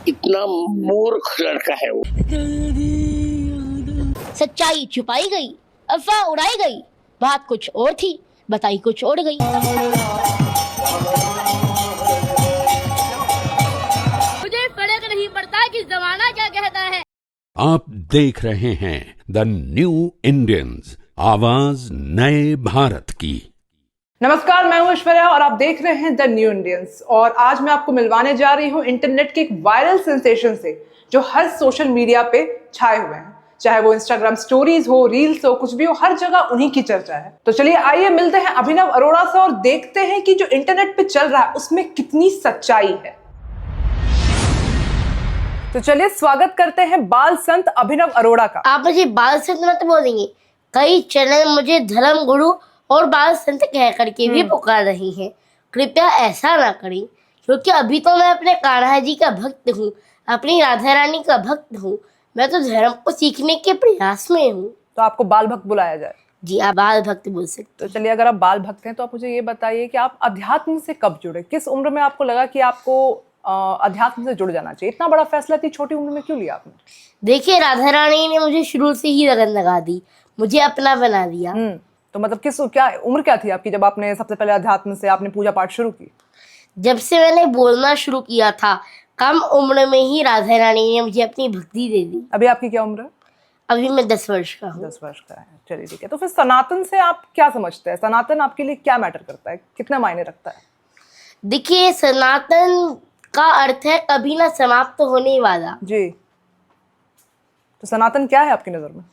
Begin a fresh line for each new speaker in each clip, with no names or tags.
इतना मूर्ख लड़का है वो।
सच्चाई छुपाई गई, अफवाह उड़ाई गई, बात कुछ और थी, बताई कुछ और गई। मुझे फर्क नहीं पड़ता कि जमाना क्या कहता है।
आप देख रहे हैं द न्यू इंडियंस, आवाज नए भारत की।
नमस्कार, मैं हूं ऐश्वर्या और आप देख रहे हैं द न्यू इंडियंस। और आज मैं आपको मिलवाने जा रही हूं इंटरनेट के एक वायरल सेंसेशन से जो हर सोशल मीडिया पे छाए हुए हैं। चाहे वो इंस्टाग्राम स्टोरीज हो, रील्स हो, कुछ भी हो, हर जगह उन्हीं की चर्चा है। तो चलिए आइए मिलते हैं अभिनव अरोड़ा से और देखते हैं कि जो इंटरनेट पे चल रहा है उसमें कितनी सच्चाई है। तो चलिए स्वागत करते हैं बाल संत अभिनव अरोड़ा का।
आप मुझे बाल संत मत बोलेंगे, कई चैनल मुझे धर्म गुरु और बाल संत कह करके भी पुकार रही हैं। कृपया ऐसा ना करें, क्योंकि अभी तो मैं अपने कान्हा जी का भक्त हूँ, अपनी राधा रानी का भक्त हूँ। मैं तो धर्म को सीखने के प्रयास में हूँ।
तो आपको बाल भक्त बुलाया जाए?
जी, आप बाल भक्त बोल सकते।
तो चलिए, अगर आप बाल भक्त हैं तो आप मुझे ये बताइए कि आप अध्यात्म से कब जुड़े? किस उम्र में आपको लगा कि आपको अध्यात्म से जुड़ जाना चाहिए? इतना बड़ा फैसला इतनी छोटी उम्र में क्यों लिया आपने?
देखिए, राधा रानी ने मुझे शुरू से ही लगन लगा दी, मुझे अपना बना दिया।
तो मतलब क्या उम्र क्या थी आपकी जब आपने सबसे पहले अध्यात्म से आपने पूजा पाठ शुरू की?
जब से मैंने बोलना शुरू किया था, कम उम्र में ही राधा रानी ने मुझे अपनी भक्ति दे दी।
अभी आपकी क्या उम्र है?
अभी मैं 10 वर्ष का हूँ।
10 वर्ष का है। चलिए ठीक है। तो फिर सनातन से आप क्या समझते हैं? सनातन आपके लिए क्या मैटर करता है, कितना मायने रखता है?
देखिए, सनातन का अर्थ है कभी ना समाप्त होने वाला।
जी। तो सनातन क्या है आपकी नजर में?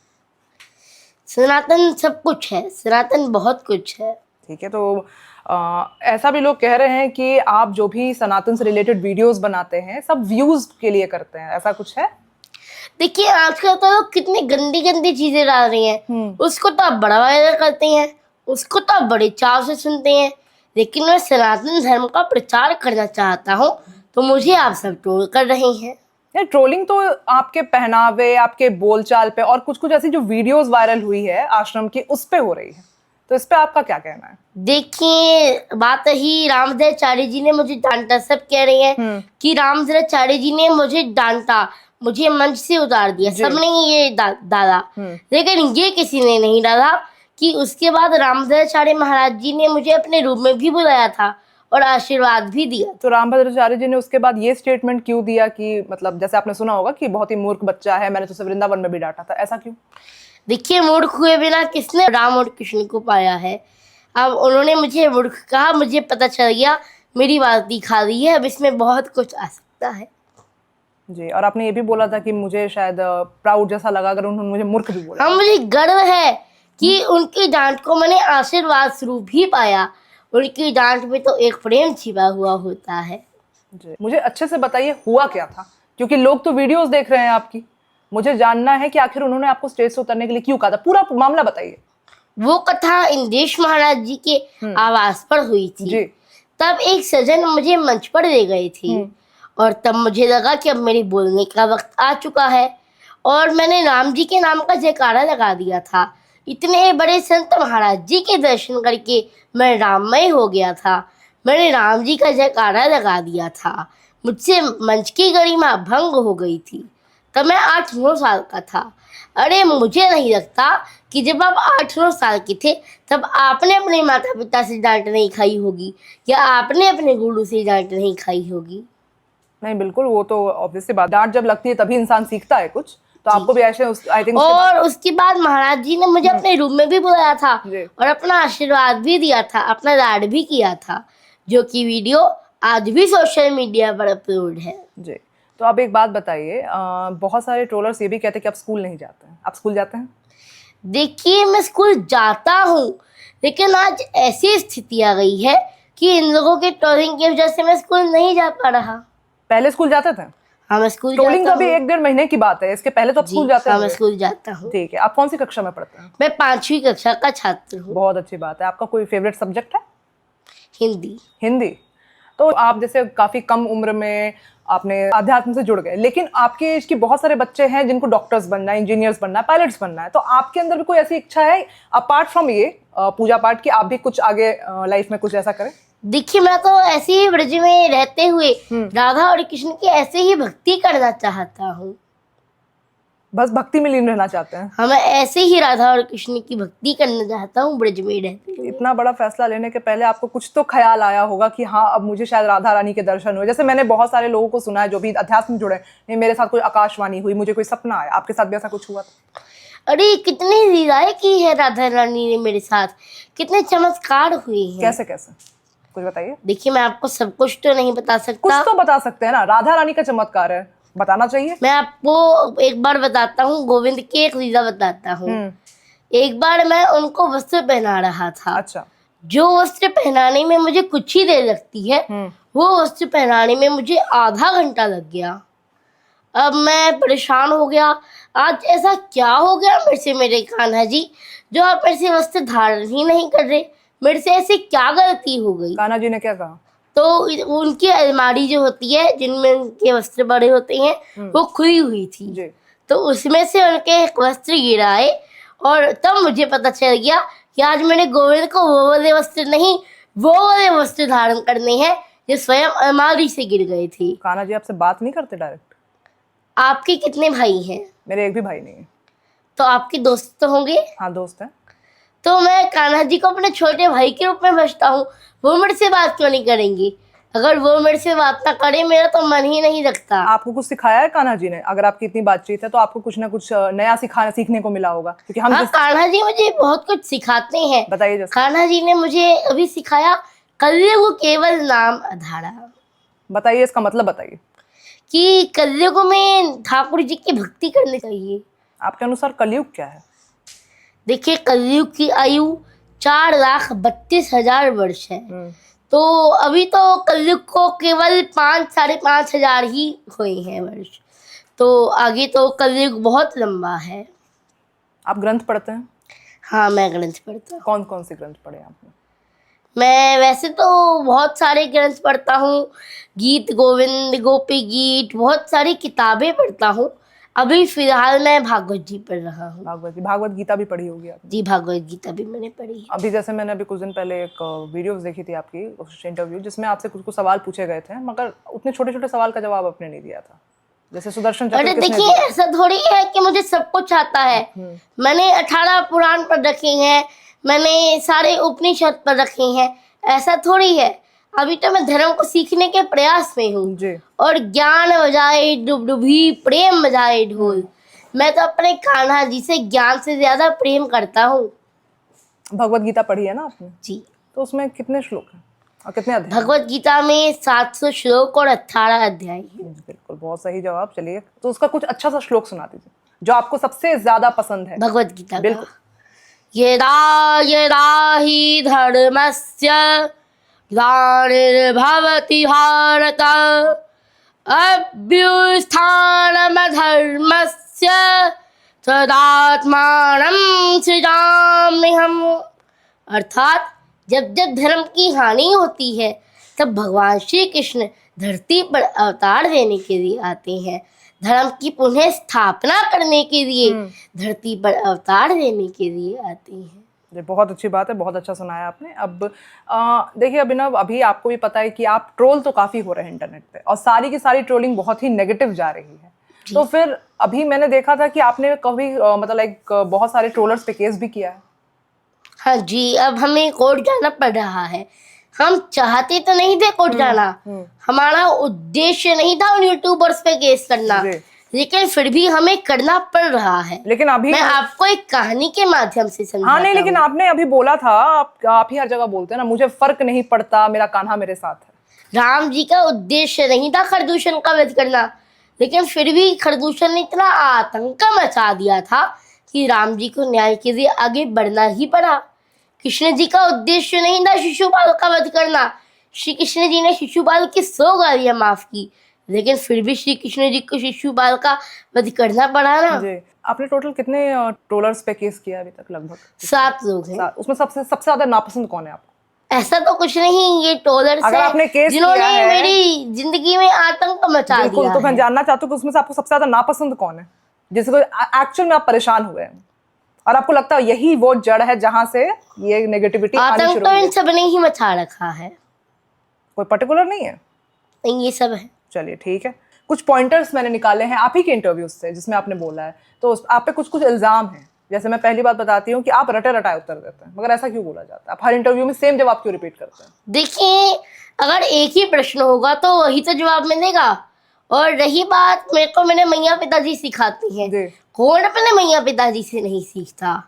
सनातन सब कुछ है, सनातन बहुत कुछ है।
ठीक है। तो ऐसा भी लोग कह रहे हैं कि आप जो भी सनातन से रिलेटेड वीडियोस बनाते हैं सब व्यूज के लिए करते हैं, ऐसा कुछ है?
देखिए, आजकल तो लोग कितनी गंदी गंदी चीजें डाल रही हैं, उसको तो आप बड़ा वायरल करते हैं, उसको तो आप बड़े चाव से सुनते हैं। लेकिन मैं सनातन धर्म का प्रचार करना चाहता हूँ, तो मुझे आप सब ट्रोल कर रहे हैं।
ट्रोलिंग तो आपके पहनावे, आपके बोलचाल पे और कुछ कुछ ऐसी जो वीडियोस वायरल हुई है आश्रम की, उस पे हो रही है। तो इस पे आपका क्या कहना है?
देखिए, बात ही रामदेवाचार्य जी ने मुझे डांटा। सब कह रहे हैं कि रामदेवाचार्य जी ने मुझे डांटा, मुझे मंच से उतार दिया, सबने ये डाला। लेकिन ये किसी ने नहीं डाला कि उसके बाद रामदेवाचार्य महाराज जी ने मुझे अपने रूम में भी बुलाया था और आशीर्वाद भी दिया।
तो रामभद्राचार्य जी ने उसके बाद ये स्टेटमेंट क्यों दिया कि मतलब जैसे आपने सुना होगा कि बहुत ही मूर्ख बच्चा है, मैंने तो उसे वृंदावन में भी डांटा था, ऐसा क्यों?
देखिए, मूर्ख हुए बिना किसने राम और कृष्ण को पाया है? अब उन्होंने मुझे मूर्ख कहा, मुझे पता चल गया, मेरी बात दिखा दी है, अब इसमें बहुत कुछ आ सकता है।
जी। और आपने ये भी बोला था कि मुझे शायद प्राउड जैसा लगा अगर उन्होंने मुझे मूर्ख भी बोला।
हाँ, मुझे गर्व है कि उनकी डांट को मैंने आशीर्वाद स्वरूप भी पाया। उनकी डांट में तो एक प्रेम छिपा हुआ होता है।
जी। मुझे अच्छे से बताइए हुआ क्या था, क्योंकि लोग तो वीडियोस देख रहे हैं आपकी। मुझे जानना है कि आखिर उन्होंने आपको स्टेज से उतरने के लिए क्यों कहा था, पूरा मामला बताइए।
वो कथा इंद्रेश महाराज जी के आवास पर हुई थी।
जी।
तब एक सज्जन मुझे मंच पर ले गए थे और तब मुझे लगा कि अब मेरे बोलने का वक्त आ चुका है और मैंने राम जी के नाम का जयकारा लगा दिया था। इतने बड़े संत महाराज जी के दर्शन करके मैं राममय हो गया था। मैंने राम जी का जयकारा लगा दिया था। मुझसे मंच की गरिमा भंग हो गई थी। तब मैं 8-9 साल का था। अरे, मुझे नहीं लगता कि जब आप 8-9 साल के थे तब आपने अपने माता पिता से डांट नहीं खाई होगी या आपने अपने गुरु से डांट नहीं खाई होगी।
नहीं, बिल्कुल, वो तो ऑब्वियसली बात, डांट जब लगती है तभी इंसान सीखता है कुछ। तो आपको भी ऐसे आई थिंक।
और उसके बाद महाराज जी ने मुझे अपने रूम में भी बुलाया था और अपना आशीर्वाद भी दिया था, अपना लाड भी किया था, जो कि वीडियो आज भी सोशल मीडिया पर अपलोड है।
जी। तो आप एक बात बताइए, बहुत सारे ट्रोलर्स ये भी कहते हैं कि आप स्कूल नहीं जाते हैं। आप स्कूल जाते हैं?
देखिए, मैं स्कूल जाता हूँ, लेकिन आज ऐसी स्थिति आ गई है कि इन लोगों के ट्रोलिंग की वजह से मैं स्कूल नहीं जा पा रहा।
पहले स्कूल जाते थे?
हाँ, मैं स्कूल
ट्रोलिंग
जाता
का भी
हूँ।
1-1.5 महीने की बात है, इसके पहले तो आप स्कूल जाते हैं?
हाँ, मैं स्कूल जाता हूँ।
ठीक है। आप कौन सी कक्षा में पढ़ते हैं?
मैं 5वीं कक्षा का छात्र हूँ।
बहुत अच्छी बात है। आपका कोई फेवरेट सब्जेक्ट है?
हिंदी।
हिंदी। तो आप जैसे काफी कम उम्र में आपने अध्यात्म से जुड़ गए, लेकिन आपके एज के बहुत सारे बच्चे हैं जिनको डॉक्टर्स बनना है, इंजीनियर्स बनना है, पायलट्स बनना है। तो आपके अंदर भी कोई ऐसी इच्छा है अपार्ट फ्रॉम ये पूजा पाठ की, आप भी कुछ आगे लाइफ में कुछ ऐसा करें?
देखिए, मैं तो ऐसे ही ब्रज में रहते हुए राधा और कृष्ण की ऐसे ही भक्ति करना चाहता हूँ।
बस भक्ति में लीन रहना चाहते हैं?
हाँ, मैं ऐसे ही राधा और कृष्ण की भक्ति करना चाहता हूँ ब्रज में रहते हुए।
इतना बड़ा फैसला लेने के पहले आपको कुछ तो ख्याल आया होगा कि हाँ, अब मुझे शायद राधा रानी के दर्शन हुए। जैसे मैंने बहुत सारे लोगों को सुना है जो भी अध्यात्म में जुड़े, नहीं मेरे साथ कोई आकाशवाणी हुई, मुझे कोई सपना आया, आपके साथ भी ऐसा कुछ हुआ था?
अरे कितनी लीलाएं की है राधा रानी ने मेरे साथ, कितने चमत्कार हुए हैं।
कैसे कैसे, कुछ बताइए।
देखिए, मैं आपको सब कुछ तो नहीं बता
कुछ
सकता।
तो बता सकते हैं ना, राधा रानी का चमत्कार है, बताना चाहिए।
मैं आपको एक बार बताता हूँ, गोविंद की एक लीला बताता हूँ। एक बार मैं उनको वस्त्र पहना रहा था।
अच्छा।
जो वस्त्र पहनाने में मुझे कुछ ही देर लगती है, वो वस्त्र पहनाने में मुझे आधा घंटा लग गया। अब मैं परेशान हो गया, आज ऐसा क्या हो गया मेरे से मेरे कान्हा जी, जो आप मेरे से वस्त्र धारण ही नहीं कर रहे, मेरे से ऐसी क्या गलती हो गई?
कान्हा जी ने क्या कहा?
तो उनकी अलमारी जो होती है जिनमें उनके वस्त्र बड़े होते हैं, वो खुली हुई थी
जी।
तो उसमें से उनके एक वस्त्र गिराए और तब मुझे पता चल गया कि आज मैंने गोविंद को वो वाले वस्त्र नहीं, वो वाले वस्त्र धारण करने हैं जो स्वयं अलमारी से गिर गए थे।
कान्हा जी आपसे बात नहीं करते डायरेक्ट?
आपके कितने भाई हैं?
मेरे एक भी भाई नहीं है।
तो आपके दोस्त तो होंगे?
हाँ, दोस्त है।
तो मैं कान्हा जी को अपने छोटे भाई के रूप में समझता हूँ, वो मेरे से बात क्यों नहीं करेंगे? अगर वो मेरे से बात ना करे, मेरा तो मन ही नहीं लगता।
आपको कुछ सिखाया है कान्हा जी ने? अगर आपकी इतनी बातचीत है तो आपको कुछ ना कुछ नया सीखने को मिला होगा, क्योंकि हम
हाँ, कान्हा जी मुझे बहुत कुछ सिखाते हैं।
बताइए। जैसे
कान्हा जी ने मुझे अभी सिखाया, कलयुग केवल नाम आधारा।
बताइए, इसका मतलब बताइए।
कि कलयुग में ठाकुर जी की भक्ति करनी चाहिए।
आपके अनुसार कलयुग क्या है?
देखिए, कलयुग की आयु 4,32,000 वर्ष है। तो अभी तो कलयुग को केवल 5-5,500 ही हुए हैं वर्ष, तो आगे तो कलयुग बहुत लंबा है।
आप ग्रंथ पढ़ते हैं?
हाँ, मैं ग्रंथ पढ़ता हूँ।
कौन कौन से ग्रंथ पढ़े आपने?
मैं वैसे तो बहुत सारे ग्रंथ पढ़ता हूँ, गीत गोविंद, गोपी गीत, बहुत सारी किताबें पढ़ता हूँ। अभी फिलहाल मैं भागवत जी पढ़ रहा हूँ।
भागवत गीता भी पढ़ी होगी आपने?
जी, भागवत गीता भी मैंने पढ़ी है।
अभी जैसे मैंने अभी कुछ दिन पहले एक वीडियोस देखी थी आपकी, उस इंटरव्यू जिसमें आपसे कुछ सवाल पूछे गए थे, मगर उतने छोटे छोटे सवाल का जवाब आपने नहीं दिया था। जैसे सुदर्शन चक्र
अरे
किसने
देखिए,
दिया?
ऐसा थोड़ी है कि मुझे सब कुछ आता है। मैंने 18 पुराण पढ़ रखे हैं, मैंने सारे उपनिषद पढ़ रखे हैं, ऐसा थोड़ी है। अभी तो मैं धर्म को सीखने के प्रयास में हूँ। और ज्ञान बजाए डुबडुबी, प्रेम बजाए ढोल। मैं तो अपने कान्हा जी से ज्ञान से ज्यादा प्रेम करता हूँ।
भगवत गीता पढ़ी है ना आपने?
जी।
तो उसमें कितने श्लोक हैं और कितने अध्याय?
भगवत गीता में 700 श्लोक और 18 अध्याय हैं।
बिल्कुल, बहुत सही जवाब। चलिए, तो उसका कुछ अच्छा सा श्लोक सुना दीजिए जो आपको सबसे ज्यादा पसंद है
भगवत गीता।
बिल्कुल।
यदा हि धर्मस्य ग्लानिर्भवति भारत अभ्युत्थानमधर्मस्य तदात्मानं सृजाम्यहम्। अर्थात जब जब धर्म की हानि होती है तब भगवान श्री कृष्ण धरती पर अवतार देने के लिए आते हैं, धर्म की पुनः स्थापना करने के लिए धरती पर अवतार देने के लिए आते हैं।
ये बहुत अच्छी बात है, बहुत अच्छा सुनाया आपने। अब देखिए अभिनव, अभी आपको भी पता है कि आप ट्रोल तो काफी हो रहे हैं इंटरनेट पे, और सारी की सारी ट्रोलिंग बहुत ही नेगेटिव जा रही है। तो फिर अभी मैंने देखा था कि आपने कभी मतलब लाइक बहुत सारे ट्रोलर्स पे केस भी किया है।
हाँ जी, अब हमें कोर्ट जाना पड़ रहा है। हम चाहते तो नहीं थे कोर्ट जाना, हमारा उद्देश्य नहीं था उन यूट्यूबर्स पे केस करना, लेकिन फिर भी हमें करना पड़ रहा है।
लेकिन अभी
मैं आपको एक कहानी के माध्यम से समझाता हूं।
हाँ नहीं, लेकिन आपने अभी बोला था, आप ही हर जगह बोलते हैं ना, मुझे फर्क नहीं पड़ता, मेरा कान्हा मेरे साथ है।
राम जी का उद्देश्य नहीं था खरदूषण का वध करना, लेकिन फिर भी खरदूषण ने इतना आतंक मचा दिया था कि राम जी को न्याय के लिए आगे बढ़ना ही पड़ा। कृष्ण जी का उद्देश्य नहीं था शिशुपाल का वध करना। श्री कृष्ण जी ने शिशुपाल की 100 गालियां माफ की, लेकिन फिर भी श्री कृष्ण जी को शिशुपाल का वध करना पड़ा ना।
जी। आपने टोटल कितने ट्रोलर्स पे केस किया अभी तक? लगभग
7 लोग हैं।
उसमें सबसे ज्यादा नापसंद कौन है आपको?
ऐसा तो कुछ नहीं, ये ट्रोलर्स हैं जिन्होंने मेरी जिंदगी में आतंक मचा दिया।
तो मैं जानना चाहता हूँ कि उसमें से आपको सबसे ज्यादा नापसंद कौन है, जिसको एक्चुअल में आप परेशान हुए हैं? और आपको लगता है यही वो जड़ है जहां से ये नेगेटिविटी आनी
आतंक
शुरू
तो
हुई
इन
है?
सब ने ही मचा रखा है।
कोई पर्टिकुलर नहीं है?
नहीं, ये सब है।
चलिए ठीक है, कुछ पॉइंटर्स मैंने निकाले हैं आप ही के इंटरव्यूज से जिसमें आपने बोला है, तो आप पे कुछ कुछ इल्जाम है। जैसे मैं पहली बात बताती हूँ कि आप रटे रटाए उत्तर देते हैं, मगर ऐसा क्यों बोला जाता है? आप हर इंटरव्यू में सेम जवाब क्यों रिपीट करते हैं?
देखिए, अगर एक ही प्रश्न होगा तो वही तो जवाब मिलेगा। और रही बात, मेरे को मेरे मैया पिताजी सिखाती हैं,
जी।
कौन अपने मैया पिताजी से नहीं सीखता।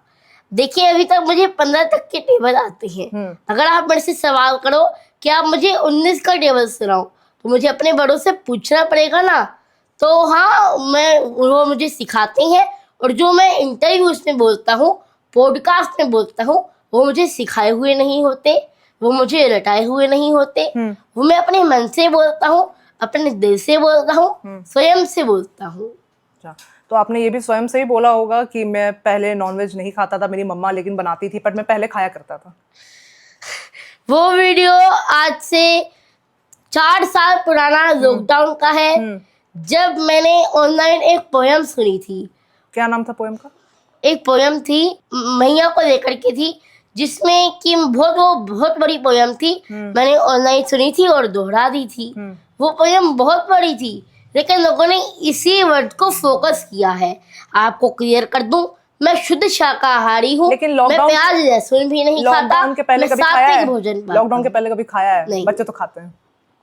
देखिए, अभी तक मुझे 15 तक के टेबल आते हैं। अगर आप मेरे से सवाल करो कि आप मुझे 19 का टेबल सुनाओ, तो मुझे अपने बड़ों से पूछना पड़ेगा ना। तो हाँ, वो मुझे सिखाते हैं, और जो मैं इंटरव्यूज में बोलता हूँ, पॉडकास्ट में बोलता हूँ, वो मुझे सिखाए हुए नहीं होते, वो मुझे रटाए हुए नहीं होते। वो मैं अपने मन से बोलता हूँ, अपने दिल से बोलता हूँ, स्वयं से बोलता हूँ।
अच्छा, तो आपने ये भी स्वयं से ही बोला होगा कि मैं पहले नॉनवेज नहीं खाता था, मेरी मम्मा लेकिन बनाती थी, पर मैं पहले खाया करता था।
वो वीडियो आज से 4 साल पुराना लॉकडाउन का है, जब मैंने ऑनलाइन एक पोयम सुनी थी।
क्या नाम था पोएम का?
एक पोयम थी, मैया को लेकर के थी, जिसमें कि बहुत बड़ी पोयम थी। मैंने ऑनलाइन सुनी थी और दोहरा दी थी। वो पोयम बहुत बड़ी थी, लेकिन लोगों ने इसी वर्ड को फोकस किया है। आपको क्लियर कर दूं, मैं शुद्ध शाकाहारी हूँ,
लेकिन
मैं
लॉकडाउन
प्याज लहसुन भी नहीं खाता,
लॉकडाउन के पहले
मैं
कभी खाया
सात्विक
है?
भोजन पाता
लॉकडाउन के
हूँ।
पहले कभी खाया है?
नहीं।
बच्चे तो खाते हैं।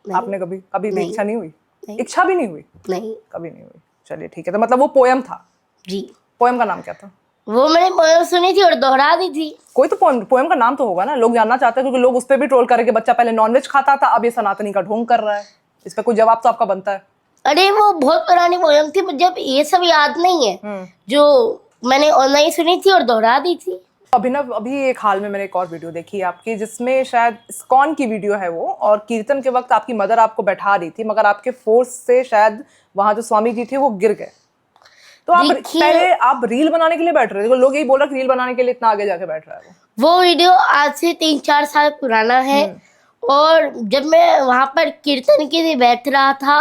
नहीं।
आपने कभी कभी
नहीं।
इच्छा नहीं हुई?
नहीं।
इच्छा भी नहीं हुई?
नहीं
कभी नहीं हुई। चलिए ठीक है, तो मतलब वो पोयम था।
जी,
पोयम का नाम क्या था?
वो मैंने पोयम सुनी थी और दोहरा दी थी।
कोई तो पोयम का नाम तो होगा ना, लोग जानना चाहते हैं, क्योंकि लोग उस पर भी ट्रोल करेंगे, बच्चा पहले नॉनवेज खाता था, अब ये सनातनी का ढोंग कर रहा है। इस पे कोई जवाब तो आपका बनता है।
अरे, वो बहुत पुरानी पोयम थी, मुझे अब ये सब याद नहीं है, जो मैंने ऑनलाइन सुनी थी और दोहरा दी थी।
अभिनव, अभी एक हाल में मैंने एक और वीडियो देखी आपकी, जिसमें शायद इस्कॉन की वीडियो है वो, और कीर्तन के वक्त आपकी मदर आपको बैठा रही थी, मगर आपके फोर्स से शायद वहां जो स्वामी जी थे वो गिर गए। तो आप पहले आप रील बनाने के लिए बैठ रहे थे, लोग यही बोल रहे रील बनाने के लिए इतना आगे जाके बैठ रहा है
वो वीडियो आज से 3-4 साल पुराना है। और जब मैं वहां पर कीर्तन के लिए बैठ रहा था,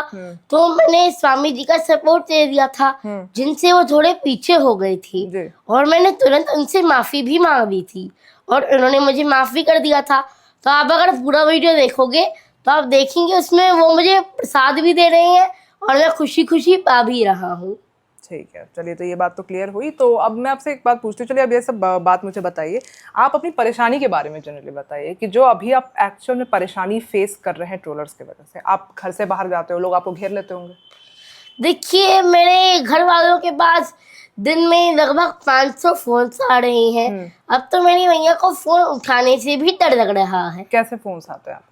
तो मैंने स्वामी जी का सपोर्ट दे दिया था, जिनसे वो थोड़े पीछे हो गई थी, और मैंने तुरंत उनसे माफी भी मांग ली थी, और उन्होंने मुझे माफी कर दिया था। तो आप अगर पूरा वीडियो देखोगे तो आप देखेंगे उसमें वो मुझे प्रसाद भी दे रहे हैं, और मैं खुशी खुशी पा भी रहा हूँ।
ठीक है, चलिए, तो ये बात तो क्लियर हुई। तो अब मैं आपसे एक बात पूछती हूँ। चलिए, अब ये सब बात मुझे बताइए, आप अपनी परेशानी के बारे में जनरली बताइए कि जो अभी आप एक्चुअल में परेशानी फेस कर रहे हैं ट्रोलर्स की वजह से। आप घर से बाहर जाते हो, लोग आपको घेर लेते होंगे।
देखिए, मेरे घर वालों के पास दिन में लगभग 500 फोन आ रहे हैं। अब तो मेरी मैया को फोन उठाने से भी डर लग रहा है।
कैसे फोन आते हैं आपको?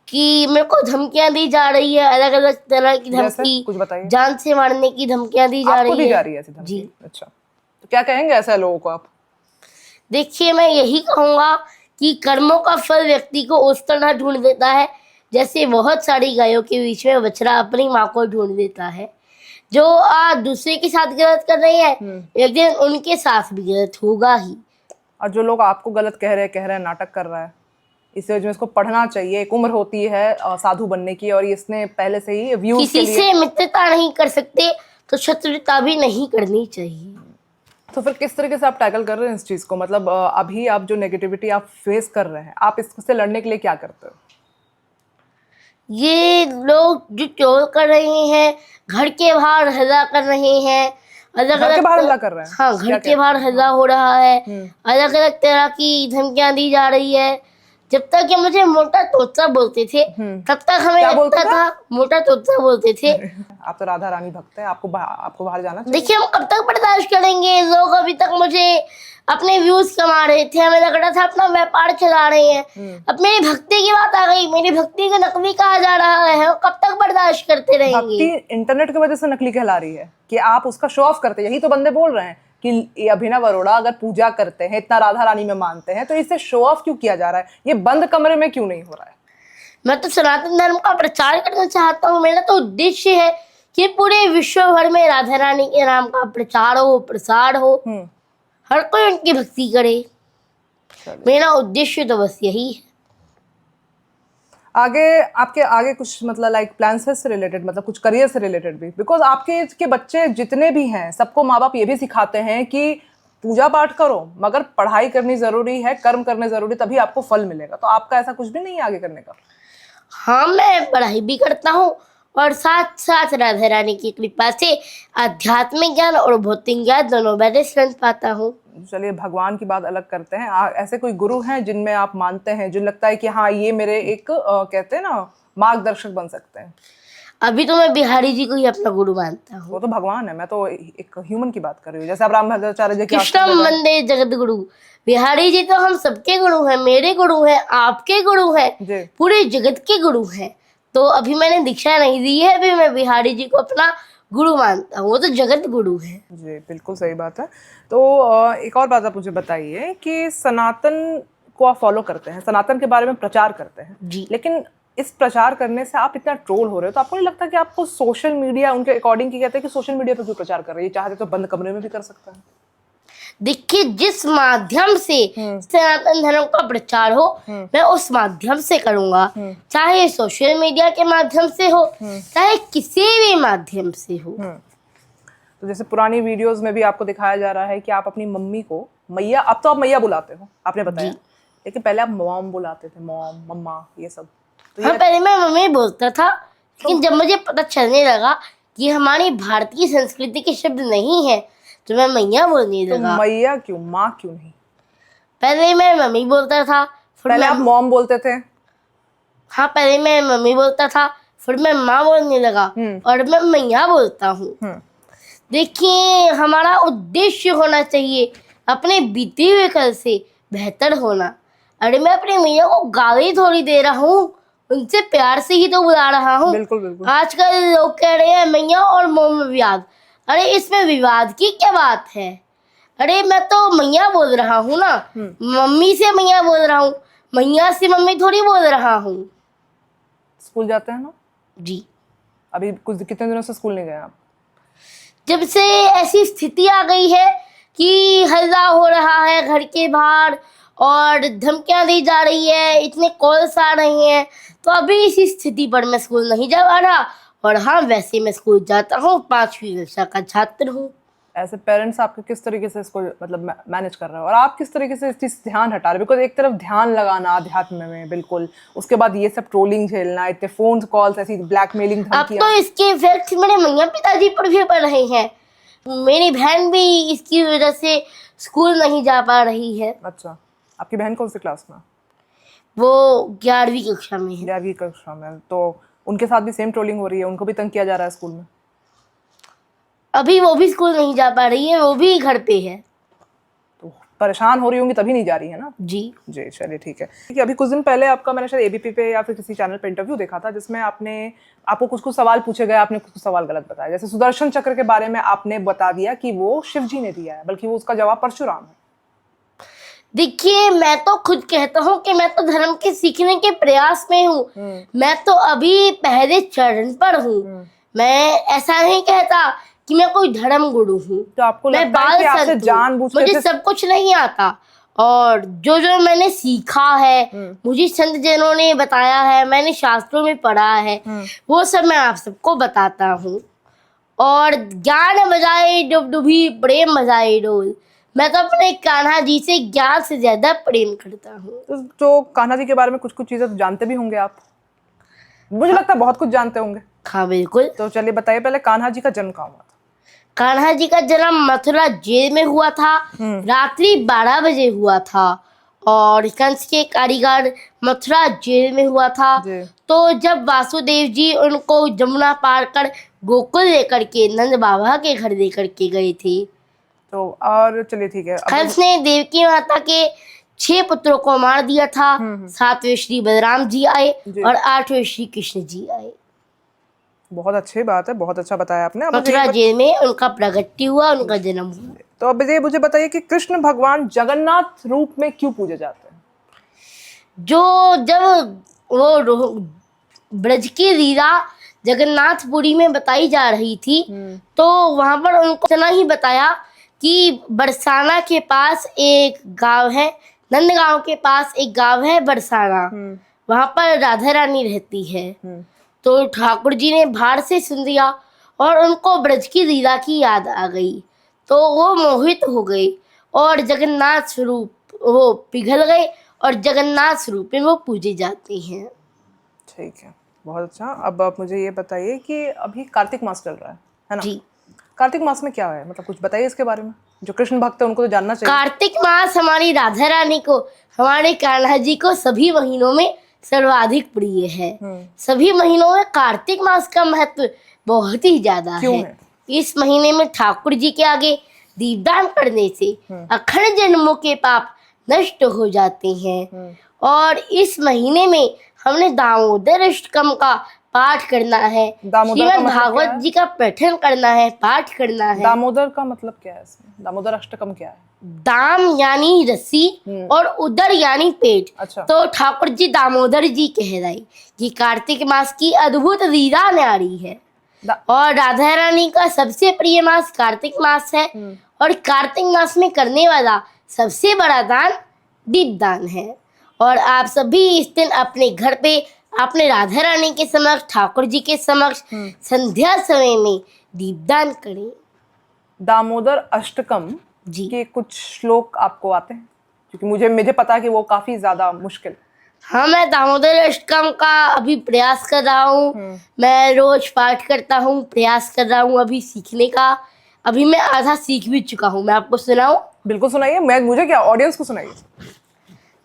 कि
मेरे को धमकियां दी जा रही है, अलग अलग तरह की धमकी,
कुछ बताइए।
जान से मारने की धमकियां दी जा रही है
ऐसी धमकी? जी। अच्छा, तो क्या कहेंगे ऐसे लोगों को आप?
देखिए, मैं यही कहूंगा कि कर्मों का फल व्यक्ति को उस तरह ढूंढ देता है, जैसे बहुत सारी गायों के बीच में बछड़ा अपनी माँ को ढूंढ देता है। जो आज दूसरे के साथ गलत कर रहे हैं, एक दिन उनके साथ भी गलत होगा ही।
और जो लोग आपको गलत कह रहे हैं, नाटक कर रहा है, इस वजह में इसको पढ़ना चाहिए। एक उम्र होती है साधु बनने की, और इसने पहले से ही व्यूज
किसी से मित्रता नहीं कर सकते तो शत्रुता भी नहीं करनी चाहिए।
तो फिर किस तरीके से आप टैकल कर रहे हैं इस चीज को? मतलब अभी आप जो नेगेटिविटी आप फेस कर रहे हैं, आप इससे लड़ने के लिए क्या करते हो?
ये लोग जो ट्रोल कर रहे हैं, घर के बाहर हल्ला कर रहे हैं, अलग अलग
हल्ला कर रहे हैं।
हाँ, घर के बाहर हल्ला हो रहा है, अलग अलग तरह की धमकियां दी जा रही है। जब तक ये मुझे मोटा तोता बोलते थे, तब तक हमें लगता था मोटा तोता बोलते थे।
आप तो राधा रानी भक्त है, आपको बाहर जाना चाहिए।
देखिए, हम कब तक बर्दाश्त करेंगे? लोग अभी तक मुझे अपने व्यूज कमा रहे थे, हमें लग रहा था अपना व्यापार चला रहे हैं। अब मेरी भक्ति की बात आ गई, मेरी भक्ति को नकली कहा जा रहा है, हम कब तक बर्दाश्त करते रहेंगे?
भक्ति इंटरनेट की वजह से नकली कहला रही है कि आप उसका शो ऑफ करते हैं। यही तो बंदे बोल रहे हैं कि अभिनव अरोड़ा अगर पूजा करते हैं, इतना राधा रानी में मानते हैं, तो इससे शो ऑफ क्यों किया जा रहा है? ये बंद कमरे में क्यों नहीं हो रहा है?
मैं तो सनातन धर्म का प्रचार करना चाहता हूँ। मेरा तो उद्देश्य है कि पूरे विश्व भर में राधा रानी के नाम का प्रचार हो, प्रसार हो, हर कोई उनकी भक्ति करे। मेरा उद्देश्य तो बस यही है।
आपके आगे कुछ मतलब लाइक प्लान्स से रिलेटेड, मतलब कुछ करियर से रिलेटेड भी? बिकॉज आपके के बच्चे जितने भी हैं, सबको माँ बाप ये भी सिखाते हैं कि पूजा पाठ करो, मगर पढ़ाई करनी जरूरी है, कर्म करने जरूरी, तभी आपको फल मिलेगा। तो आपका ऐसा कुछ भी नहीं है आगे करने का?
हाँ, मैं पढ़ाई भी करता हूँ और साथ साथ राधा रानी की कृपा से आध्यात्मिक ज्ञान और भौतिक ज्ञान दोनों बैलेंस कर पाता हूँ।
चलिए, भगवान की बात अलग करते हैं। ऐसे कोई गुरु हैं जिनमें आप मानते हैं, जो लगता है कि हाँ ये मेरे एक कहते हैं ना मार्गदर्शक बन सकते हैं?
अभी तो मैं बिहारी जी को ही अपना गुरु मानता हूँ।
वो तो भगवान है, मैं तो एक ह्यूमन की बात कर रही हूँ। जैसे आप रामाचार्य जी के
कृष्णम वंदे जगत गुरु। बिहारी जी तो हम सबके गुरु हैं, मेरे गुरु हैं, आपके गुरु हैं,
जी।
पूरे जगत के गुरु हैं। तो अभी मैंने दीक्षा नहीं दी है, अभी मैं बिहारी जी को अपना गुरु मानता हूँ, वो तो जगत गुरु है।
जी, बिल्कुल सही बात है। तो एक और बात आप मुझे बताइए कि सनातन को आप फॉलो करते हैं, सनातन के बारे में प्रचार करते हैं
जी।
लेकिन इस प्रचार करने से आप इतना ट्रोल हो रहे हो, तो आपको नहीं लगता कि आपको सोशल मीडिया उनके अकॉर्डिंग की कहते हैं कि सोशल मीडिया पे क्यों प्रचार कर रही है? चाहते तो बंद कमरे में भी कर सकता है।
देखिए, जिस माध्यम से सनातन धर्म का प्रचार हो, मैं उस माध्यम से करूंगा, चाहे सोशल मीडिया के माध्यम से हो, चाहे किसी भी माध्यम से हो।
तो जैसे पुरानी वीडियोस में भी आपको दिखाया जा रहा है कि आप अपनी मम्मी को मैया, अब तो आप मैया बुलाते हो, आपने बताया, लेकिन पहले आप मॉम बुलाते थे, मॉम, मम्मा, ये सब। तो
हाँ, पहले मैं मम्मी बोलता था, लेकिन जब मुझे पता चलने लगा कि हमारी भारतीय संस्कृति के शब्द नहीं है, तो मैं मैया बोलने
तो
लगा।
मैया क्यों, माँ क्यों नहीं?
पहले मैं मम्मी बोलता था, फिर
पहले
मैं
आप मॉम बोलते थे?
हाँ, पहले मैं मम्मी बोलता था, फिर मैं माँ बोलने लगा और मैं मैया बोलता हूँ। देखिए, हमारा उद्देश्य होना चाहिए अपने बीते हुए कल से बेहतर होना। अरे मैं अपनी मैया को गाली थोड़ी दे रहा हूँ, उनसे प्यार से ही तो बुला रहा हूँ।
बिल्कुल बिल्कुल।
आजकल लोग कह रहे हैं मैया और मोम में विवाद। अरे इसमें विवाद की क्या बात है? अरे मैं तो मैया बोल रहा हूँ ना, मम्मी से मैया बोल रहा हूँ, मैया से मम्मी थोड़ी बोल रहा हूँ।
स्कूल जाते हैं ना?
जी।
अभी कुछ कितने दिनों से स्कूल नहीं गए आप?
जब से ऐसी स्थिति आ गई है कि हल्ला हो रहा है घर के बाहर और धमकियां दी जा रही है, इतने कॉल्स आ रही हैं, तो अभी इसी स्थिति पर मैं स्कूल नहीं जा पा रहा। और हाँ, वैसे मैं स्कूल जाता हूँ, 5वीं कक्षा का छात्र हूँ।
ऐसे पेरेंट्स आपके किस तरीके से इसको मतलब मैनेज कर रहे हो, और आप किस तरीके से इस चीज से ध्यान हटा रहे हो? बिकॉज एक तरफ ध्यान लगाना अध्यात्म में, बिल्कुल, उसके बाद ये सब ट्रोलिंग झेलना, इतने फोन कॉल्स, ऐसी ब्लैकमेलिंग,
अब तो इसके इफेक्ट मेरे मैया पिताजी पर भी पड़ रहे हैं। मेरी बहन भी इसकी वजह से स्कूल नहीं जा पा रही है।
अच्छा, आपकी बहन कौन सी क्लास में?
वो 11वीं कक्षा में है।
11वीं कक्षा में। तो उनके साथ भी सेम ट्रोलिंग हो रही है, उनको भी तंग किया जा रहा है स्कूल में?
अभी वो भी स्कूल नहीं जा पा रही है, वो भी घर पे है।
तो परेशान हो रही होंगी तभी नहीं जा रही है ना?
जी।
जी, चलिए ठीक है। अभी कुछ दिन पहले आपका मैंने शायद एबीपी पे या फिर किसी चैनल पे इंटरव्यू देखा था, जिसमें आपको कुछ कुछ सवाल पूछे गए, आपने कुछ सवाल गलत बताया। जैसे सुदर्शन चक्र के बारे में आपने बता दिया कि वो शिव जी ने दिया है, बल्कि वो उसका जवाब परशुराम है।
देखिए, मैं तो खुद कहता हूँ कि मैं तो धर्म के सीखने के प्रयास में हूँ। मैं तो अभी पहले चरण पर हूँ। मैं ऐसा नहीं कहता कि मैं कोई धर्म गुरु हूँ।
तो आपको
मैं
लगता है कि आपसे जानबूझ के
मुझे सब कुछ नहीं आता, और जो जो मैंने सीखा है, मुझे संत जनों ने बताया है, मैंने शास्त्रों में पढ़ा है, वो सब मैं आप सबको बताता हूँ। और ज्ञान बजाए डुबडुबी, प्रेम बजाए डोल। मैं तो अपने कान्हा जी से ज्ञान से ज्यादा प्रेम करता हूँ।
तो कान्हा जी के बारे में कुछ कुछ चीजें तो जानते भी होंगे आप, मुझे लगता है बहुत कुछ जानते होंगे।
हाँ, बिल्कुल।
तो चलिए बताइए, पहले कान्हा जी का जन्म कहाँ हुआ था?
कान्हा जी का जन्म मथुरा जेल में हुआ था। रात्रि 12 बजे हुआ था, और कंस के कारीगर मथुरा जेल में हुआ था। तो जब वासुदेव जी उनको जमुना पार कर गोकुल लेकर के नंद बाबा के घर लेकर के गए थे,
तो और चलिए ठीक है,
कंस ने देवकी माता के 6 पुत्रों को मार दिया था। 7वें श्री बलराम जी आए और 8वें श्री कृष्ण जी आए।
बहुत अच्छी बात है, बहुत अच्छा बताया आपने।
मथुरा जेल में उनका प्रगट्य हुआ, उनका जन्म हुआ।
तो अब ये मुझे बताइए कि कृष्ण भगवान जगन्नाथ रूप में क्यों पूजे जाते हैं?
जब वो ब्रज की लीला जगन्नाथपुरी में बताई जा रही थी, तो वहां पर उनको इतना ही बताया कि बरसाना के पास एक गांव है, नंदगांव के पास एक गांव है बरसाना, वहां पर राधा रानी रहती है। तो ठाकुर जी ने बाहर से सुन लिया और उनको ब्रज की लीला की याद आ गई, तो वो मोहित हो गए और जगन्नाथ स्वरूप वो पिघल गए और जगन्नाथ स्वरूप में वो पूजे जाते हैं।
ठीक है, बहुत अच्छा। अब आप मुझे ये बताइए कि अभी कार्तिक मास चल रहा है ना?
जी।
कार्तिक मास में क्या है, मतलब कुछ बताइए इसके बारे में, जो कृष्ण भक्त है उनको तो जानना चाहिए।
कार्तिक मास हमारी राधा रानी को, हमारे कान्हा जी को सभी महीनों में सर्वाधिक प्रिय है। सभी महीनों में कार्तिक मास का महत्व बहुत ही ज्यादा
क्यों
है।
है?
इस महीने में ठाकुर जी के आगे दीपदान करने से अखंड जन्मों के पाप नष्ट हो जाते हैं। और इस महीने में हमने दामोदर अष्टकम का पाठ करना है,
दामोदर का
श्रीमद्
मतलब क्या
भागवत
है?
जी का पठन करना है, पाठ करना है।
दामोदर का मतलब क्या है इसमें? दामोदर अष्टकम क्या है?
दाम यानी रस्सी और उदर यानी पेट।
अच्छा।
तो ठाकुर जी दामोदर जी कह रहे कि कार्तिक मास की अद्भुत लीला न्यारी है और राधा रानी का सबसे प्रिय मास कार्तिक मास है। और कार्तिक मास में करने वाला सबसे बड़ा दान दीपदान है। और आप सभी इस दिन अपने घर पे अपने राधा रानी के समक्ष, ठाकुर जी के समक्ष संध्या समय में दीपदान करें।
दामोदर अष्टकम
जी
के कुछ श्लोक आपको आते हैं? क्योंकि मुझे पता है कि वो काफी ज्यादा मुश्किल।
हाँ, मैं दामोदर अष्टकम का अभी प्रयास कर रहा हूँ। मैं रोज पाठ करता हूँ, प्रयास कर रहा हूँ अभी सीखने का। अभी मैं आधा सीख भी चुका हूँ। मैं आपको सुनाऊं?
बिल्कुल सुनाइए। मुझे क्या, ऑडियंस को सुनाइए।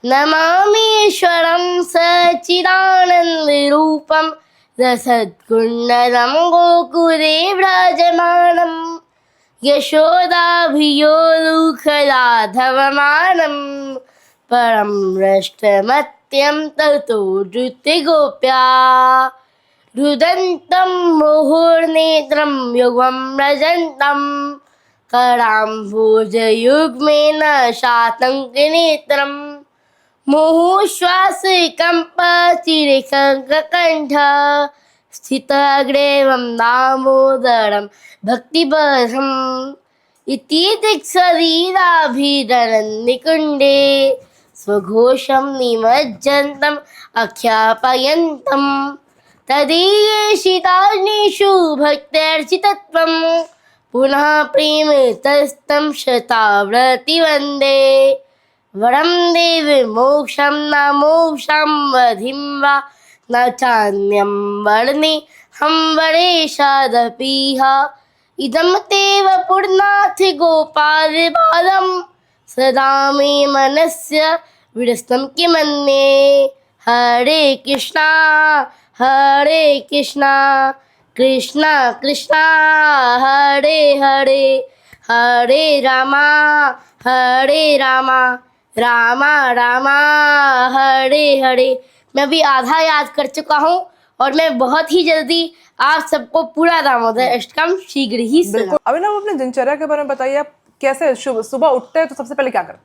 नमामीश्वरं सच्चिदानंद रूपम रसद्कुंडलं गोकुले व्रजमानं यशोदाभियोरुखराधवमानं परं रष्टमत्यं ततो धृतिगोप्या रुदन्तं मुहुर्नेत्रं युगं व्रजन्तं कराम्भोजयुग्मेन शातङ्कनेत्रं मुहुश्वासकम्पचिरेककण्ठ स्थितग्रेवं दामोदरं भक्तिबधम् इति दिक्सरीराभिरनन्निकुण्डे स्वघोषं निमज्जन्तम् अख्यापयन्तं तदीयेषिताग्निषु भक्त्यर्चितत्वं पुनः प्रेम तस्तं शताव्रति वन्दे वरं देवी मोक्षं न मोक्षं वधिं वा न चान्यं वर्णे हम वरेशादपीह इदं तेव पुरनाथ गोपाल बालं सदा मे मनस्य विरस्तं किमन्ये हरे कृष्णा कृष्णा कृष्णा हरे हरे हरे रामा रामा रामा हरे हरे। मैं अभी आधा याद कर चुका हूँ और मैं बहुत ही जल्दी आप सबको पूरा दामोदर अष्टकम शीघ्र ही सुना।
अभिनव, अपने दिनचर्या के बारे में बताइए। आप कैसे सुबह उठते हैं तो सबसे पहले क्या करते हैं?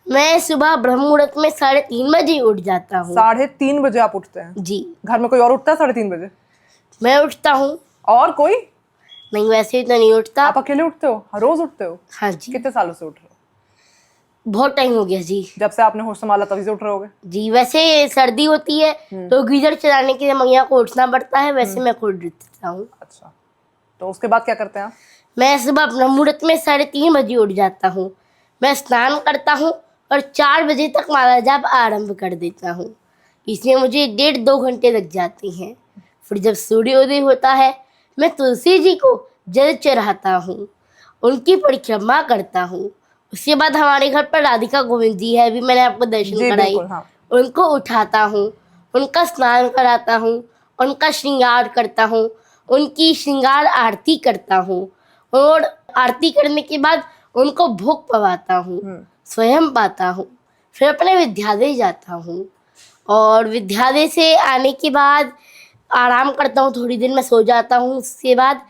मैं सुबह ब्रह्म मुहूर्त में 3:30 बजे उठ जाता हूँ।
3:30 बजे आप उठते हैं?
जी।
घर में कोई और उठता है 3:30 बजे?
मैं उठता हूँ।
और कोई
नहीं, वैसे तो नहीं उठता।
आप अकेले उठते हो? रोज उठते हो?
हाँ जी।
कितने सालों से उठ रहे हो?
बहुत टाइम हो गया जी।
जब से आपने होश संभाला तभी से उठ रहे होगे?
जी, वैसे सर्दी होती है तो गीजर चलाने के लिए मैया को उठना पड़ता है, वैसे मैं खुद उठता हूँ।
अच्छा, तो उसके बाद क्या करते हैं आप? मैं
सुबह ब्रह्म मुहूर्त में 3:30 बजे उठ जाता हूँ। मैं स्नान करता हूँ और 4 बजे तक माला जाप आरंभ कर देता हूँ। इसमें मुझे 1.5-2 घंटे लग जाते हैं। फिर जब सूर्योदय होता है मैं तुलसी जी को जल चढ़ाता हूँ, उनकी परिक्रमा करता हूँ। उसके बाद हमारे घर पर राधिका गोविंद जी है, अभी मैंने आपको दर्शन कराई।
हाँ।
उनको उठाता हूँ, उनका स्नान कराता हूँ, उनका श्रृंगार करता हूँ, उनकी श्रृंगार आरती करता हूँ और आरती करने के बाद उनको भोग पवाता हूँ, स्वयं पाता हूँ। फिर अपने विद्यालय जाता हूँ और विद्यालय से आने के बाद आराम करता हूँ, थोड़ी देर में सो जाता हूँ उसके बाद।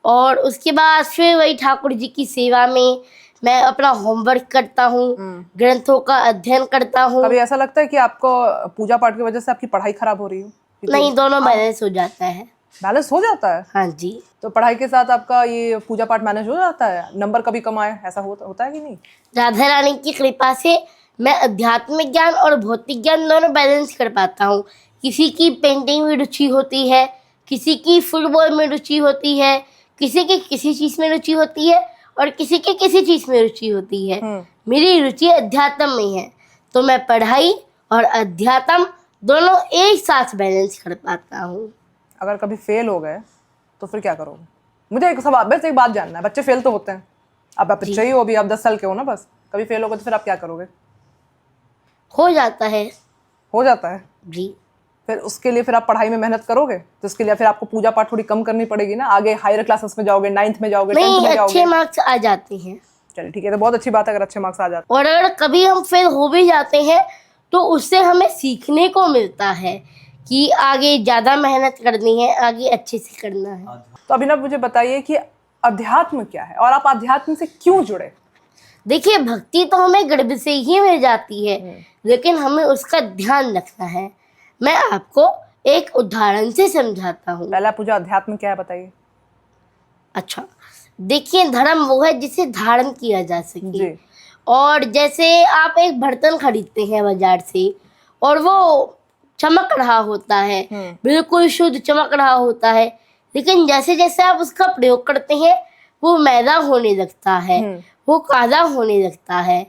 और उसके बाद फिर वही ठाकुर जी की सेवा में मैं अपना होमवर्क करता हूँ, ग्रंथों का अध्ययन करता हूँ।
कभी ऐसा लगता है कि आपको पूजा पाठ की वजह से आपकी पढ़ाई खराब हो रही हो?
नहीं, दोनों बैलेंस हो जाता है।
बैलेंस हो जाता है?
हाँ जी।
तो पढ़ाई के साथ आपका ये पूजा पाठ मैनेज हो जाता है? नंबर कभी कम आए, ऐसा होता है कि नहीं?
राधा रानी की कृपा से मैं आध्यात्मिक ज्ञान और भौतिक ज्ञान दोनों बैलेंस कर पाता हूँ। किसी की पेंटिंग में रुचि होती है, किसी की फुटबॉल में रुचि होती है, किसी की किसी चीज़ में रुचि होती है और किसी की किसी चीज में रुचि होती है। मेरी रुचि अध्यात्म में है, तो मैं पढ़ाई और अध्यात्म दोनों एक साथ बैलेंस कर पाता हूँ।
अगर कभी फेल हो गए तो फिर क्या करोगे? मुझे एक सवाल, बस एक बात जानना है। बच्चे फेल तो होते हैं, अब आप बच्चे ही हो, अभी आप 10 साल के हो ना, बस कभी फेल हो गए तो फिर आप क्या करोगे?
हो जाता है।
हो जाता है
जी।
फिर उसके लिए फिर आप पढ़ाई में मेहनत करोगे, तो उसके लिए फिर आपको पूजा पाठ थोड़ी कम करनी पड़ेगी ना। आगे हायर क्लासेस में जाओगे, 9th में जाओगे, 10th में
नहीं,
जाओगे।
अच्छे मार्क्स आ जाते हैं।
चलिए ठीक है, तो बहुत अच्छी बात है अगर अच्छे मार्क्स आ जाते
और अगर कभी हम फेल हो भी जाते हैं तो उससे हमें सीखने को मिलता है कि आगे ज्यादा मेहनत करनी है, आगे अच्छे से करना है।
हैं। तो अभिनव मुझे बताइए कि अध्यात्म क्या है और आप अध्यात्म से क्यों जुड़े?
देखिए, भक्ति तो हमें गर्भ से ही मिल जाती है, लेकिन हमें उसका ध्यान रखना है। मैं आपको एक उदाहरण से समझाता हूँ।
पहले आप मुझे अध्यात्म क्या है बताइए।
अच्छा, देखिए, धर्म वो है जिसे धारण किया जा सके।
जी।
और जैसे आप एक बर्तन खरीदते हैं बाजार से और वो चमक रहा होता है, बिल्कुल शुद्ध चमक रहा होता है, लेकिन जैसे जैसे आप उसका प्रयोग करते हैं वो मैदा होने लगता है, वो काला होने लगता है।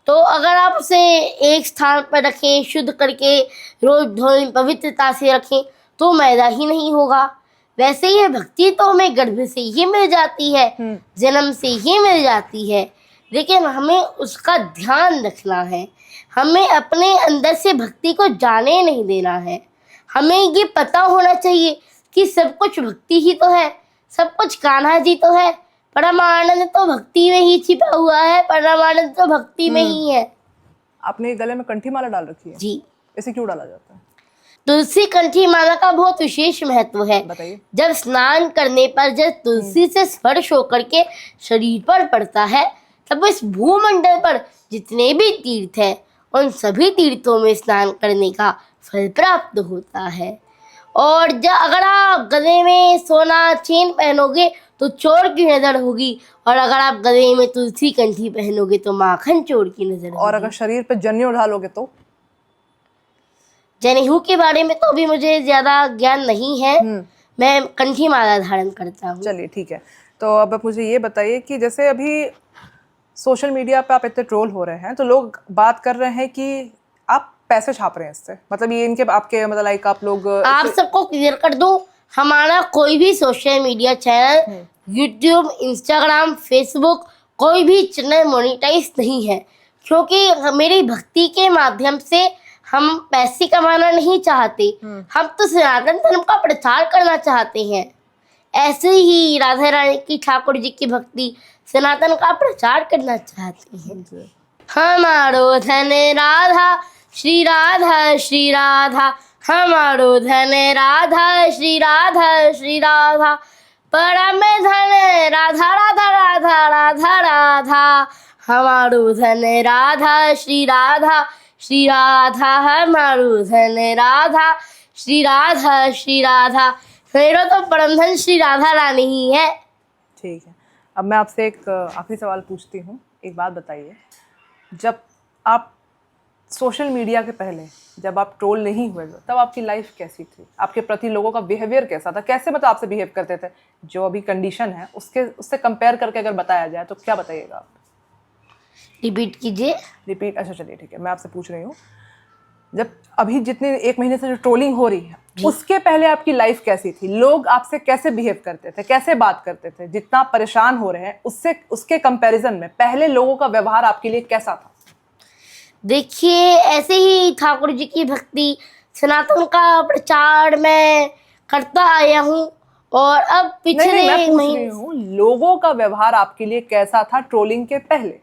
तो अगर आप उसे एक स्थान पर रखें, शुद्ध करके रोज धोएं, पवित्रता से रखें, तो मैदा ही नहीं होगा। वैसे ही भक्ति तो हमें गर्भ से ही मिल जाती है, जन्म से ही मिल जाती है, लेकिन हमें उसका ध्यान रखना है। हमें अपने अंदर से भक्ति को जाने नहीं देना है। हमें ये पता होना चाहिए कि सब कुछ भक्ति ही तो है, सब कुछ कान्हा जी तो है, परमानंद तो भक्ति में ही छिपा हुआ है, परमानंद तो भक्ति में ही है।
आपने गले में कंठी माला डाल रखी है
जी।
इसे क्यों डाला जाता है?
तुलसी कंठी माला का बहुत विशेष महत्व है।
बताइए।
जब स्नान करने पर जब तुलसी से स्पर्श होकर के शरीर पर पड़ता है, तब इस भूमंडल पर जितने भी तीर्थ हैं उन सभी तीर्थों में स्नान करने का फल प्राप्त होता है। और अगर आप गले में सोना चेन पहनोगे तो चोर की नजर होगी, और अगर आप गले में तुलसी कंठी पहनोगे तो माखन चोर की नजर होगी।
और अगर शरीर पे जनेऊ डालोगे तो?
जनेऊ के बारे में तो अभी मुझे ज्यादा ज्ञान नहीं है, मैं कंठी माला धारण करता हूँ।
चलिए ठीक है, तो अब आप मुझे ये बताइए कि जैसे अभी सोशल मीडिया पे आप इतने ट्रोल हो रहे हैं, तो लोग बात कर रहे हैं कि आप पैसे छाप रहे हैं इससे, मतलब ये इनके आपके मतलब लाइक आप लोग
आप सबको क्लियर कर दूं, हमारा कोई भी social media channel, YouTube, Instagram, Facebook, कोई भी चैनल मोनेटाइज नहीं है, क्योंकि मेरी भक्ति के माध्यम से हम पैसे कमाना नहीं चाहते। हम तो सनातन धर्म का प्रचार करना चाहते हैं। ऐसे ही राधा रानी की, ठाकुर जी की भक्ति, सनातन का प्रचार करना चाहते हैं। हमारो धन राधा श्री राधा श्री राधा, हमारो धन राधा श्री राधा श्री राधा, परम धन राधा राधा राधा राधा राधा, हमारो धन राधा श्री राधा श्री राधा, हमारो धन राधा श्री राधा श्री राधा। मेरा तो परम धन श्री राधा रानी ही है।
ठीक है, अब मैं आपसे एक आखिरी सवाल पूछती हूँ। एक बात बताइए, जब आप सोशल मीडिया के पहले, जब आप ट्रोल नहीं हुए तब आपकी लाइफ कैसी थी? आपके प्रति लोगों का बिहेवियर कैसा था? कैसे मतलब आपसे बिहेव करते थे? जो अभी कंडीशन है उससे कंपेयर करके अगर बताया जाए तो क्या बताइएगा आप?
रिपीट कीजिए।
रिपीट? अच्छा चलिए ठीक है, मैं आपसे पूछ रही हूँ, जब अभी जितने 1 महीने से जो ट्रोलिंग हो रही है उसके पहले आपकी लाइफ कैसी थी? लोग आपसे कैसे बिहेव करते थे, कैसे बात करते थे? जितना आप परेशान हो रहे हैं उसके कंपैरिजन में पहले लोगों का व्यवहार आपके लिए कैसा था?
देखिए, ऐसे ही ठाकुर जी की भक्ति, सनातन का प्रचार मैं करता आया हूँ, और अब पिछले
मैं पूछ रही हूँ लोगों का व्यवहार आपके लिए कैसा था ट्रोलिंग के पहले?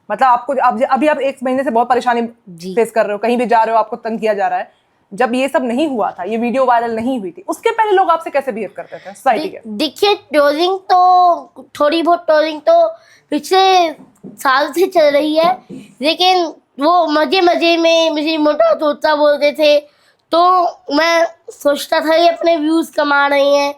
मतलब आपको अभी आप 1 महीने से बहुत परेशानी फेस कर रहे हो, कहीं भी जा रहे हो आपको तंग किया जा रहा है, जब ये सब नहीं हुआ था, ये वीडियो वायरल नहीं हुई थी, उसके पहले लोग आपसे कैसे बिहेव करते थे सोसाइटी के?
देखिए, ट्रोलिंग तो थोड़ी बहुत ट्रोलिंग तो पिछले साल से चल रही है, लेकिन वो मजे मजे में मुझे मोटा तोता बोलते थे, तो मैं सोचता था ये अपने व्यूज कमा रहे हैं,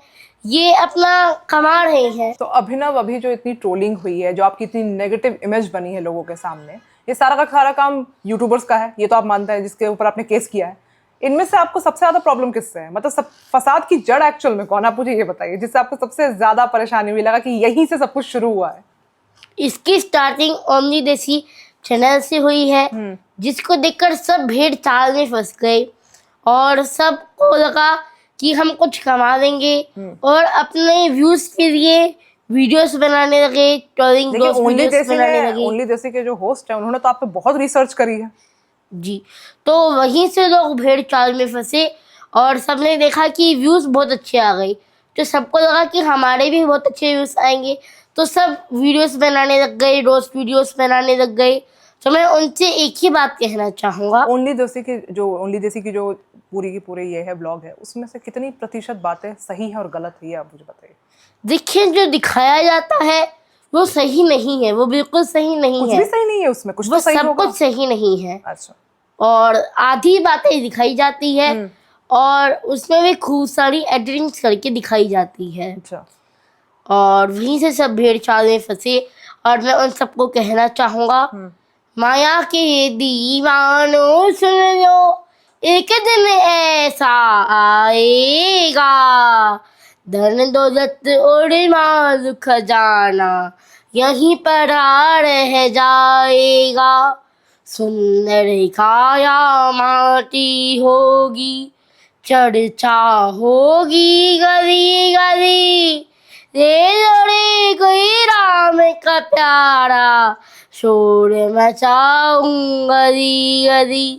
ये अपना कमा रहे हैं।
तो अभिनव, अभी जो इतनी ट्रोलिंग हुई है, जो आपकी इतनी नेगेटिव इमेज बनी है लोगों के सामने, ये सारा का सारा काम यूट्यूबर्स का है, ये तो आप मानते हैं, जिसके ऊपर आपने केस किया है। इनमें से आपको सबसे ज्यादा प्रॉब्लम किससे है? मतलब सब फसाद की जड़ एक्चुअल में कौन? आप मुझे ये बताइए, जिससे आपको सबसे ज्यादा परेशानी हुई, लगा कि यहीं से सब कुछ शुरू हुआ है।
इसकी स्टार्टिंग ओमनी देसी चैनल से हुई है, जिसको देखकर सब भेड़ चाल में फंस गए और सबको लगा कि हम कुछ कमा लेंगे और अपने व्यूज के लिए वीडियोस बनाने लगे, ट्रोलिंग
देखिए
वीडियोस बनाने लगे।
ओनली देसी के जो होस्ट है उन्होंने तो आप पे बहुत रिसर्च करी है।
जी, तो वहीं से लोग भेड़ चाल में फंसे और सबने देखा कि व्यूज बहुत अच्छे आ गए, तो सबको लगा कि हमारे भी बहुत अच्छे व्यूज आएंगे, तो सब वीडियोस बनाने लग गए, रोज वीडियोस बनाने लग गए। तो मैं उनसे एक ही बात कहना चाहूँगा,
ओनली देसी की जो पूरी की पूरी ये है ब्लॉग है, उसमें से कितनी प्रतिशत बातें सही है और गलत है, ये आप मुझे बताइए।
देखिए जो दिखाया जाता है वो सही नहीं है, वो बिल्कुल सही नहीं
कुछ
है,
भी सही नहीं है उसमें, कुछ
वो
तो सही
सब
होगा।
कुछ सही नहीं है
अच्छा।
और आधी बातें दिखाई जाती है और उसमें भी खूब सारी एडिटिंग करके दिखाई जाती है
अच्छा।
और वहीं से सब भेड़ चाल में फंसे। और मैं उन सबको कहना चाहूंगा, माया के दीवानों सुन लो, एक दिन ऐसा आएगा, धन दौलत और माल खजाना यहीं पर रह जाएगा, सुंदर काया माटी होगी, चर्चा होगी गली गली, रे जोड़े कोई राम का प्यारा, शोर मचाऊं गली गली,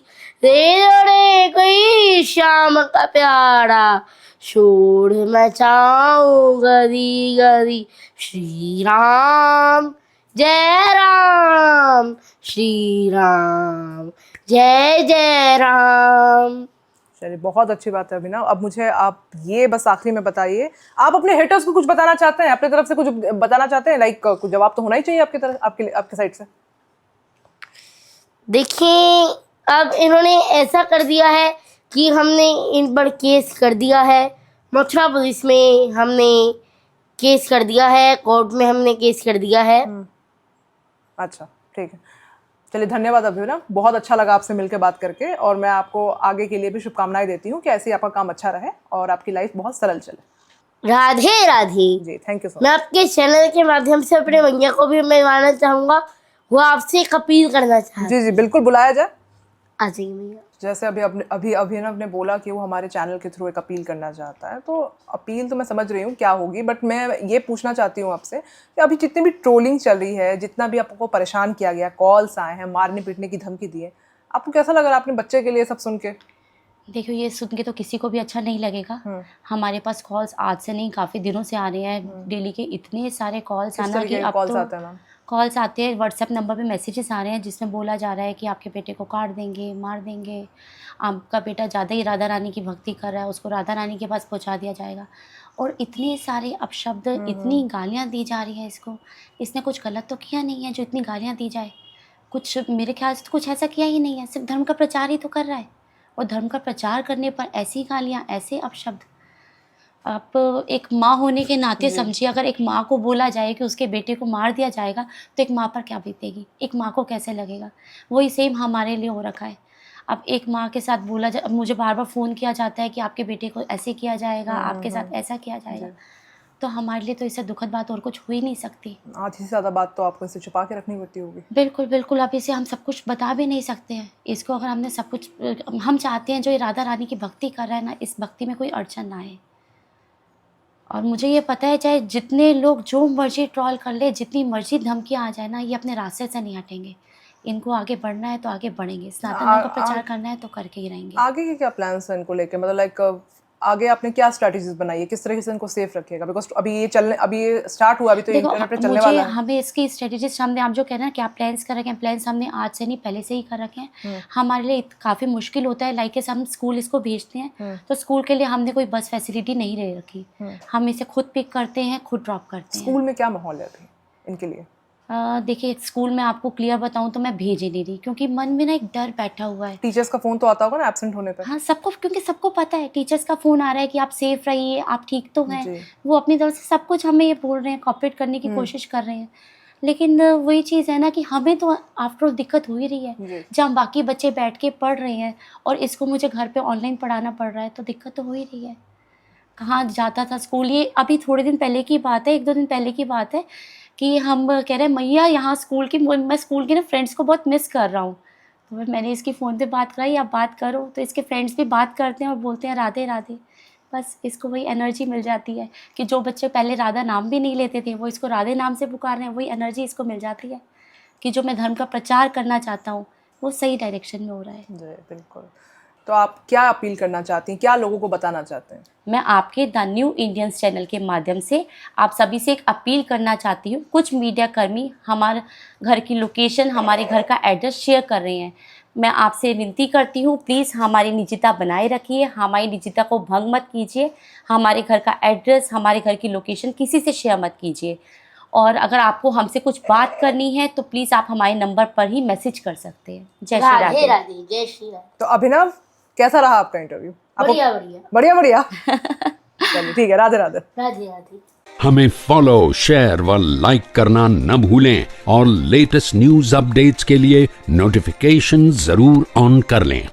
रे जोड़े कोई श्याम का प्यारा, शोर मचाऊं गली गली। श्री राम जय राम, श्री राम जय जय राम।
चलिए, बहुत अच्छी बात है अभिनव। अब मुझे आप ये बस आखिरी में बताइए, आप अपने हेटर्स को कुछ बताना चाहते हैं, अपनी तरफ से कुछ बताना चाहते हैं? लाइक कुछ जवाब तो होना ही चाहिए आपकी तरफ, आपके साइड से।
देखिए अब इन्होंने ऐसा कर दिया है कि हमने इन पर केस कर दिया है, मथुरा पुलिस में हमने केस कर दिया है, कोर्ट में हमने केस कर दिया है।
अच्छा, ठीक है। चलिए, धन्यवाद अभिनव, बहुत अच्छा लगा आपसे मिलकर बात करके और मैं आपको आगे के लिए भी शुभकामनाएं देती हूँ कि ऐसे ही आपका काम अच्छा रहे और आपकी लाइफ बहुत सरल चले।
Radhe Radhe
ji, thank you so
मैं आपके चैनल के माध्यम से अपने भैया को भी मिलवाना चाहूंगा, वो आपसे एक अपील करना चाहते
जी जी, बिल्कुल बुलाया जाए।
आ जाइए भैया।
जैसे अभी अभिनव ने बोला कि वो हमारे चैनल के थ्रू एक अपील करना चाहता है, तो अपील तो मैं समझ रही हूँ क्या होगी, बट मैं ये पूछना चाहती हूँ आपसे कि अभी जितनी भी ट्रोलिंग चल रही है, जितना भी आपको परेशान किया गया, कॉल्स आए हैं, मारने पीटने की धमकी दी है, आपको कैसा लग रहा है अपने बच्चे के लिए सब सुन के?
देखियो, ये सुन के तो किसी को भी अच्छा नहीं लगेगा। हमारे पास कॉल्स आज से नहीं, काफ़ी दिनों से आ रहे हैं, डेली के इतने सारे कॉल्स आना कि अब
कॉल्स
तो
आते हैं मैम?
कॉल्स आते हैं, व्हाट्सएप नंबर पे मैसेजेस आ रहे हैं जिसमें बोला जा रहा है कि आपके बेटे को काट देंगे, मार देंगे, आपका बेटा ज़्यादा ही राधा रानी की भक्ति कर रहा है, उसको राधा रानी के पास पहुंचा दिया जाएगा। और इतने सारे अपशब्द, इतनी गालियाँ दी जा रही हैं इसको। इसने कुछ गलत तो किया नहीं है जो इतनी गालियाँ दी जाए, कुछ मेरे ख्याल से तो कुछ ऐसा किया ही नहीं है, सिर्फ धर्म का प्रचार ही तो कर रहा है। और धर्म का प्रचार करने पर ऐसी गालियाँ, ऐसे अपशब्द, आप एक माँ होने के नाते समझिए, अगर एक माँ को बोला जाए कि उसके बेटे को मार दिया जाएगा तो एक माँ पर क्या बीतेगी, एक माँ को कैसे लगेगा? वही सेम हमारे लिए हो रखा है। अब एक माँ के साथ बोला अब मुझे बार बार फ़ोन किया जाता है कि आपके बेटे को ऐसे किया जाएगा, आपके साथ ऐसा किया जाएगा, तो हमारे लिए तो इससे दुखद बात और कुछ हो ही नहीं सकती।
आधी से ज़्यादा बात तो आपको इसे छुपा के रखनी पड़ती होगी।
बिल्कुल बिल्कुल, अब इसे हम सब कुछ बता भी नहीं सकते हैं इसको। अगर हमने सब कुछ, हम चाहते हैं जो ये राधा रानी की भक्ति कर रहा है ना, इस भक्ति में कोई अड़चन ना आए। और मुझे ये पता है चाहे जितने लोग जो मर्जी ट्रॉल कर ले, जितनी मर्जी धमकियाँ आ जाए ना, ये अपने रास्ते से नहीं हटेंगे। इनको आगे बढ़ना है तो आगे बढ़ेंगे, सनातन धर्म का प्रचार करना है तो करके ही रहेंगे।
आगे के क्या प्लान्स हैं इनको लेके, मतलब लाइक आगे आपने क्या स्ट्रेटजीज बनाई है, किस तरह से इनको सेफ रखिएगा? बिकॉज अभी ये स्टार्ट हुआ, अभी तो इंटरनेट पे चलने वाला है।
हमें इसकी स्ट्रेटजीज हमने, आप जो कह रहे हैं क्या प्लान्स कर रखे हैं, प्लान्स हमने आज से नहीं पहले से ही कर रखे हैं। हमारे लिए काफ़ी मुश्किल होता है, लाइक हम स्कूल इसको भेजते हैं तो स्कूल के लिए हमने कोई बस फैसिलिटी नहीं ले रखी, हम इसे खुद पिक करते हैं, खुद ड्रॉप करते हैं।
स्कूल में क्या माहौल है अभी इनके लिए?
देखिए, स्कूल में आपको क्लियर बताऊं तो मैं भेज ही नहीं रही, क्योंकि मन में ना एक डर बैठा हुआ है।
टीचर्स का फ़ोन तो आता होगा ना एब्सेंट होने पर?
हाँ, सबको, क्योंकि सबको पता है टीचर्स का फ़ोन आ रहा है कि आप सेफ रहिए, आप ठीक तो हैं। वो अपनी तरफ से सब कुछ हमें ये बोल रहे हैं, कॉपरेट करने की कोशिश कर रहे हैं। लेकिन वही चीज़ है ना कि हमें तो आफ्टर ऑल दिक्कत हो ही रही है। जहाँ बाकी बच्चे बैठ के पढ़ रहे हैं और इसको मुझे घर पे ऑनलाइन पढ़ाना पड़ रहा है, तो दिक्कत तो हो ही रही है। कहाँ जाता था स्कूल, ये अभी थोड़े दिन पहले की बात है, 1-2 दिन पहले की बात है, कि हम कह रहे हैं मैया यहाँ स्कूल की, मैं स्कूल के ना फ्रेंड्स को बहुत मिस कर रहा हूँ। तो मैंने इसकी फ़ोन पे बात कराई, आप बात करो। तो इसके फ्रेंड्स भी बात करते हैं और बोलते हैं राधे राधे। बस इसको वही एनर्जी मिल जाती है कि जो बच्चे पहले राधा नाम भी नहीं लेते थे वो इसको राधे नाम से पुकार रहे हैं, वही एनर्जी इसको मिल जाती है कि जो मैं धर्म का प्रचार करना चाहता हूँ वो सही डायरेक्शन में हो रहा है।
जी बिल्कुल। तो आप क्या अपील करना चाहती हैं, क्या लोगों को बताना चाहते हैं?
मैं आपके द न्यू इंडियंस चैनल के माध्यम से आप सभी से एक अपील करना चाहती हूँ। कुछ मीडिया कर्मी हमारे घर की लोकेशन, हमारे घर का एड्रेस शेयर कर रहे हैं। मैं आपसे विनती करती हूँ, प्लीज़ हमारी निजता बनाए रखिए, हमारी निजता को भंग मत कीजिए। हमारे घर का एड्रेस, हमारे घर की लोकेशन किसी से शेयर मत कीजिए। और अगर आपको हमसे कुछ बात करनी है तो प्लीज़ आप हमारे नंबर पर ही मैसेज कर सकते हैं। जय श्री
राधे
राधे।
राधे, जय श्री राधे।
तो अभिनव, कैसा रहा आपका इंटरव्यू?
बढ़िया बढ़िया
बढ़िया बढ़िया। चलिए ठीक है, राधे राधे।
राधे राधे।
हमें फॉलो, शेयर व लाइक करना न भूलें और लेटेस्ट न्यूज अपडेट्स के लिए नोटिफिकेशन जरूर ऑन कर लें।